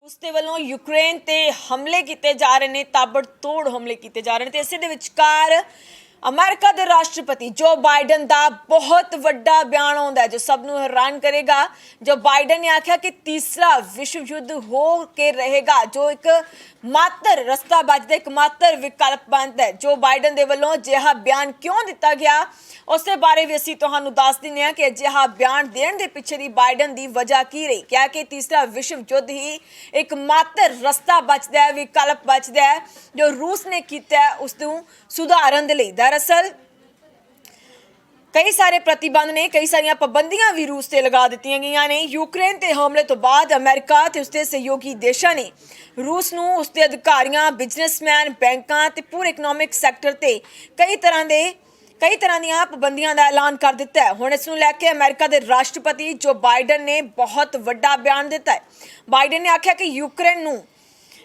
ਉਸ ਦੇ ਵੱਲੋਂ ਯੂਕਰੇਨ ਤੇ ਹਮਲੇ ਕੀਤੇ ਜਾ ਰਹੇ ਨੇ, ਤਾਬੜਤੋੜ ਹਮਲੇ ਕੀਤੇ ਜਾ ਰਹੇ ਨੇ ਤੇ ਇਸੇ ਦੇ ਵਿਚਕਾਰ ਅਮਰੀਕਾ ਦੇ ਰਾਸ਼ਟਰਪਤੀ ਜੋ ਬਾਈਡਨ ਦਾ ਬਹੁਤ ਵੱਡਾ ਬਿਆਨ ਆਉਂਦਾ ਹੈ ਜੋ ਸਭ ਨੂੰ ਹੈਰਾਨ ਕਰੇਗਾ। ਜੋ ਬਾਈਡਨ ਨੇ ਆਖਿਆ ਕਿ ਤੀਸਰਾ ਵਿਸ਼ਵ ਯੁੱਧ ਹੋ ਕੇ ਰਹੇਗਾ, ਜੋ ਇੱਕ ਮਾਤਰ ਰਸਤਾ ਬਚਦਾ, ਇੱਕ ਮਾਤਰ ਵਿਕਲਪ ਬਣਦਾ ਹੈ। ਜੋ ਬਾਈਡਨ ਦੇ ਵੱਲੋਂ ਅਜਿਹਾ ਬਿਆਨ ਕਿਉਂ ਦਿੱਤਾ ਗਿਆ ਉਸ ਦੇ ਬਾਰੇ ਵੀ ਅਸੀਂ ਤੁਹਾਨੂੰ ਦੱਸ ਦਿੰਦੇ ਹਾਂ ਕਿ ਅਜਿਹਾ ਬਿਆਨ ਦੇਣ ਦੇ ਪਿੱਛੇ ਦੀ ਬਾਈਡਨ ਦੀ ਵਜ੍ਹਾ ਕੀ ਰਹੀ। ਕਿਹਾ ਕਿ ਤੀਸਰਾ ਵਿਸ਼ਵ ਯੁੱਧ ਹੀ ਇੱਕ ਮਾਤਰ ਰਸਤਾ ਬਚਦਾ ਹੈ, ਵਿਕਲਪ ਬਚਦਾ ਹੈ ਜੋ ਰੂਸ ਨੇ ਕੀਤਾ ਹੈ ਉਸ ਨੂੰ ਸੁਧਾਰਨ ਦੇ ਲਈ। दरअसल कई सारे प्रतिबंध ने, कई सारिया पाबंदियां भी रूस से लगा दी गई ने। यूक्रेन के हमले तो बाद अमेरिका ते उसके सहयोगी देशों ने रूस नूं उसके अधिकारियों, बिजनेसमैन, बैंकों ते पूरे इकनॉमिक सैक्टर ते कई तरह ਦੀਆਂ ਪਾਬੰਦੀਆਂ ਦਾ ਐਲਾਨ ਕਰ ਦਿੱਤਾ ਹੈ। ਹੁਣ ਇਸ ਨੂੰ ਲੈ ਕੇ ਅਮਰੀਕਾ ਦੇ ਰਾਸ਼ਟਰਪਤੀ ਜੋ ਬਾਈਡਨ ਨੇ ਬਹੁਤ ਵੱਡਾ ਬਿਆਨ ਦਿੱਤਾ ਹੈ। ਬਾਈਡਨ ਨੇ ਆਖਿਆ ਕਿ ਯੂਕਰੇਨ ਨੂੰ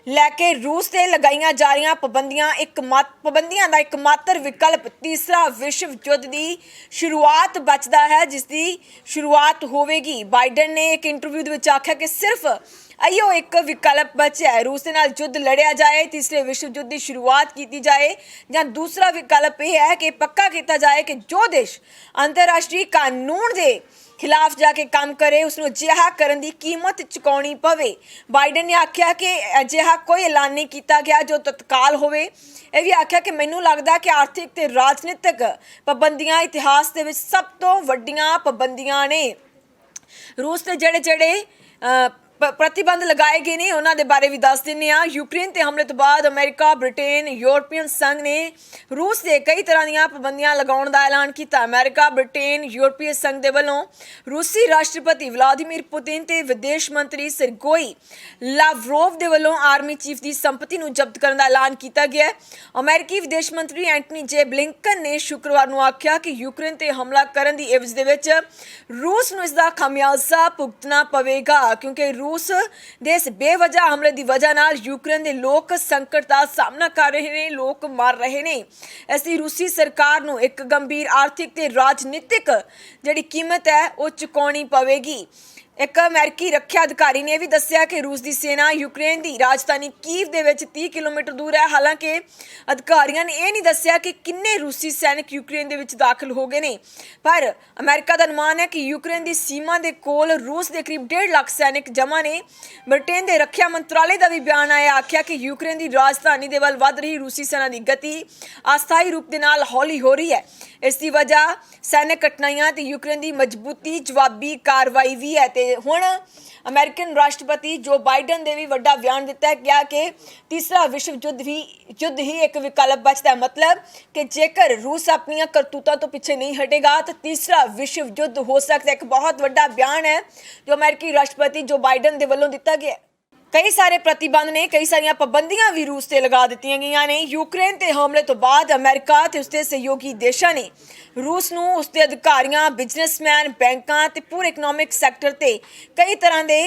ਲੈਕੇ रूस से लगाई जा रही पाबंदियां का एक मात्र विकल्प तीसरा विश्व युद्ध की शुरुआत बचता है, जिसकी शुरुआत होगी। बाइडन ने एक इंटरव्यू में आख्या कि सिर्फ इहो एक विकल्प बचा है, रूस के नाल युद्ध लड़िया जाए, तीसरे विश्व युद्ध की शुरुआत की जाए, या दूसरा विकल्प यह है कि पक्का किया जाए कि जो देश अंतरराष्ट्रीय कानून के खिलाफ जाके काम करे उसनूं अजिहा करन दी कीमत चुकाउणी पवे। बाइडन ने आख्या कि अजिहा कोई ऐलान नहीं किया गया जो तत्काल होवे। यह भी आख्या कि मैनूं लगदा कि आर्थिक ते राजनीतिक पाबंदियां इतिहास दे विच सब तो वड्डियां पाबंदियां ने। रूस के ਜਿਹੜੇ प्रतिबंध लगाए गए ने उन्होंने बारे भी दस दिने। यूक्रेन के हमले तो बाद अमेरिका, ब्रिटेन, यूरोपीयन संघ ने रूस से कई तरह दी पाबंदियां लगाउण दा ऐलान किया। अमेरिका, ब्रिटेन, यूरोपीय संघ के वलों रूसी राष्ट्रपति व्लादिमीर पुतिन ते विदेश मंत्री सरगेई लावरोव के वलों आर्मी चीफ की संपत्ति नूं जब्त करने का ऐलान किया गया। अमेरिकी विदेश मंत्री एंटनी जे ब्लिंकन ने शुक्रवार नूं आख्या कि यूक्रेन ते हमला करन दी एवज दे विच रूस नूं इसदा खमियाजा भुगतना पवेगा, क्योंकि रूस दे इस बेवजह हमले की वजह नाल यूक्रेन के लोग संकट का सामना कर रहे हैं, लोग मर रहे हैं। इसलिए रूसी सरकार नूं एक गंभीर आर्थिक ते राजनीतिक जिहड़ी कीमत है वो चुकाउणी पवेगी। एक अमेरिकी रक्षा अधिकारी ने भी दस्सिया कि रूस की सेना यूक्रेन की राजधानी कीव दे विच 30 किलोमीटर दूर है। हालांकि अधिकारियों ने यह नहीं दस्सिया कि किन्ने रूसी सैनिक यूक्रेन दे विच दाखिल हो गए ने, पर अमेरिका का अनुमान है कि यूक्रेन की सीमा के कोल रूस के करीब 1.5 लाख सैनिक जमा ने। ब्रिटेन के रक्षा मंत्रालय का भी बयान आया, आख्या कि यूक्रेन की राजधानी के वल वध रही रूसी सेना की गति अस्थाई रूप के नाल हौली हो रही है। इसकी वजह सैनिक कठिनाइयां ते यूक्रेन की मजबूती जवाबी कार्रवाई भी है। हुण अमेरिकन राष्ट्रपति जो बाइडन ने भी वड्डा बयान दिता है, क्या कि तीसरा विश्व युद्ध ही एक विकल्प बचता है। मतलब कि जेकर रूस अपनी करतूतों तो पीछे नहीं हटेगा तो तीसरा विश्व युद्ध हो सकता है। एक बहुत वड्डा बयान है जो अमेरिकी राष्ट्रपति जो बाइडन के वलों दिता गया। कई सारे प्रतिबंध ने, कई सारिया पाबंदियां भी रूस से लगा दी गई ने। यूक्रेन के हमले तो बाद अमेरिका ते उसके सहयोगी देशों ने रूस नूं उसके अधिकारियों, बिजनेसमैन, बैंकों ते पूरे इकनॉमिक सैक्टर ते कई तरह दी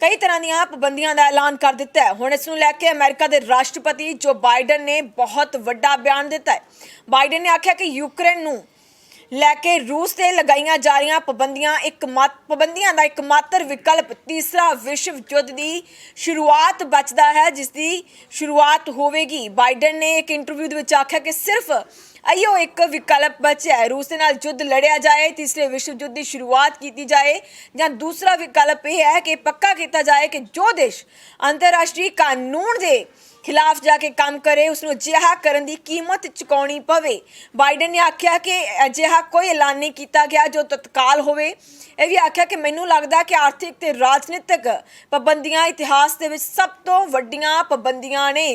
पाबंदियां का ऐलान कर दिता है। हुण इस नूं लैके अमेरिका के राष्ट्रपति जो बाइडन ने बहुत वड्डा बयान दिता है। बाइडन ने आख्या कि यूक्रेन नूं लैके रूस से लगाई जा रही पाबंदियां का एक मात्र विकल्प तीसरा विश्व युद्ध की शुरुआत बचता है, जिसकी शुरुआत होगी। बाइडन ने एक इंटरव्यू में आख्या कि सिर्फ इहो एक विकल्प बचा है, रूस के नाल युद्ध लड़िया जाए, तीसरे विश्व युद्ध की शुरुआत की जाए, या दूसरा विकल्प यह है कि पक्का किया जाए कि जो देश अंतरराष्ट्रीय कानून के खिलाफ जाके काम करे उसनूं अजिहा करन दी कीमत चुकाउणी पवे। बाइडन ने आख्या कि अजिहा कोई ऐलान नहीं किया गया जो तत्काल होवे। यह भी आख्या कि मैनूं लगदा कि आर्थिक ते राजनीतिक पाबंदियां इतिहास दे विच सब तो वड्डियां पाबंदियां ने।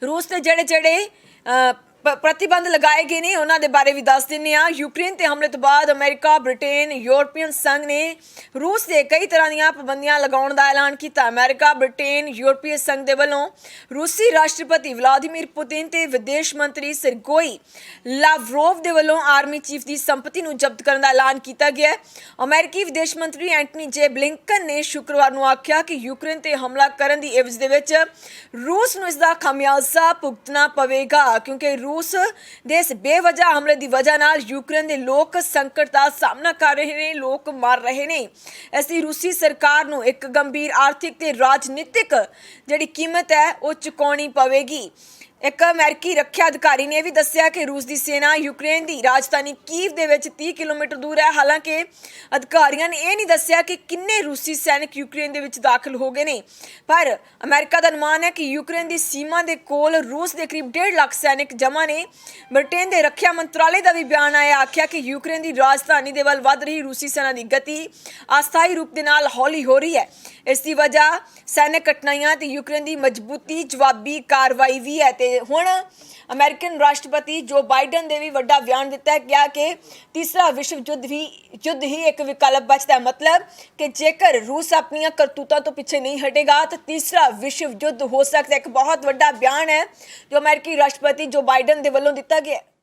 रूस के ਜਿਹੜੇ प्रतिबंध लगाए गए ने उन्होंने बारे भी दस दिने। यूक्रेन के हमले तो बाद अमेरिका, ब्रिटेन, यूरोपीयन संघ ने रूस से कई तरह दी पाबंदियां लगाउण दा ऐलान किया। अमेरिका, ब्रिटेन, यूरोपीय संघ के वलों रूसी राष्ट्रपति व्लादिमीर पुतिन ते विदेश मंत्री सरगेई लावरोव के वलों आर्मी चीफ की संपत्ति नूं जब्त करने का ऐलान किया गया। अमेरिकी विदेश मंत्री एंटनी जे ब्लिंकन ने शुक्रवार नूं आख्या कि यूक्रेन ते हमला करन दी एवज दे विच रूस नूं इसदा खमियाजा भुगतना पवेगा, क्योंकि रूस ਦੇ ਇਸ ਬੇਵਜ੍ਹਾ ਹਮਲੇ ਦੀ ਵਜ੍ਹਾ ਨਾਲ ਯੂਕਰੇਨ ਦੇ ਲੋਕ ਸੰਕਟ ਦਾ ਸਾਹਮਣਾ ਕਰ ਰਹੇ ਨੇ, ਲੋਕ ਮਰ ਰਹੇ ਨੇ। ਇਸ ਦੀ ਰੂਸੀ ਸਰਕਾਰ ਨੂੰ ਇੱਕ ਗੰਭੀਰ ਆਰਥਿਕ ਤੇ ਰਾਜਨੀਤਿਕ ਜਿਹੜੀ ਕੀਮਤ ਹੈ ਉਹ ਚੁਕਾਉਣੀ ਪਵੇਗੀ। ਇੱਕ ਅਮਰੀਕੀ ਰੱਖਿਆ ਅਧਿਕਾਰੀ ਨੇ ਇਹ ਵੀ ਦੱਸਿਆ ਕਿ ਰੂਸ ਦੀ ਸੈਨਾ ਯੂਕਰੇਨ ਦੀ ਰਾਜਧਾਨੀ ਕੀਵ ਦੇ ਵਿੱਚ 30 ਕਿਲੋਮੀਟਰ ਦੂਰ ਹੈ। ਹਾਲਾਂਕਿ ਅਧਿਕਾਰੀਆਂ ਨੇ ਇਹ ਨਹੀਂ ਦੱਸਿਆ ਕਿ ਕਿੰਨੇ ਰੂਸੀ ਸੈਨਿਕ ਯੂਕਰੇਨ ਦੇ ਵਿੱਚ ਦਾਖਲ ਹੋ ਗਏ ਨੇ, ਪਰ ਅਮਰੀਕਾ ਦਾ ਅਨੁਮਾਨ ਹੈ ਕਿ ਯੂਕਰੇਨ ਦੀ ਸੀਮਾ ਦੇ ਕੋਲ ਰੂਸ ਦੇ ਕਰੀਬ 1.5 ਲੱਖ ਸੈਨਿਕ ਜਮ੍ਹਾਂ ਨੇ। ਬ੍ਰਿਟੇਨ ਦੇ ਰੱਖਿਆ ਮੰਤਰਾਲੇ ਦਾ ਵੀ ਬਿਆਨ ਆਇਆ, ਆਖਿਆ ਕਿ ਯੂਕਰੇਨ ਦੀ ਰਾਜਧਾਨੀ ਦੇ ਵੱਲ ਵੱਧ ਰਹੀ ਰੂਸੀ ਸੈਨਾ ਦੀ ਗਤੀ ਅਸਥਾਈ ਰੂਪ ਦੇ ਨਾਲ ਹੌਲੀ ਹੋ ਰਹੀ ਹੈ। ਇਸ ਦੀ ਵਜ੍ਹਾ ਸੈਨਿਕ ਘਟਨਾਵਾਂ ਤੇ ਯੂਕਰੇਨ ਦੀ ਮਜ਼ਬੂਤੀ ਜਵਾਬੀ ਕਾਰਵਾਈ ਵੀ ਹੈ। ਤੇ ਹੁਣ ਅਮਰੀਕਨ ਰਾਸ਼ਟਰਪਤੀ ਜੋ ਬਾਈਡਨ ਨੇ ਵੀ ਵੱਡਾ ਬਿਆਨ ਦਿੱਤਾ ਹੈ, ਕਿਹਾ ਕਿ ਤੀਸਰਾ ਵਿਸ਼ਵ ਯੁੱਧ ਹੀ ਇੱਕ ਵਿਕਲਪ ਬਚਦਾ ਹੈ। ਮਤਲਬ ਕਿ ਜੇਕਰ ਰੂਸ ਆਪਣੀਆਂ ਕਰਤੂਤਾਂ ਤੋਂ ਪਿੱਛੇ ਨਹੀਂ ਹਟੇਗਾ ਤਾਂ ਤੀਸਰਾ ਵਿਸ਼ਵ ਯੁੱਧ ਹੋ ਸਕਦਾ ਹੈ। ਇੱਕ ਬਹੁਤ ਵੱਡਾ ਬਿਆਨ ਹੈ ਜੋ ਅਮਰੀਕੀ ਰਾਸ਼ਟਰਪਤੀ ਜੋ ਬਾਈਡਨ ਦੇ ਵੱਲੋਂ ਦਿੱਤਾ ਗਿਆ ਹੈ।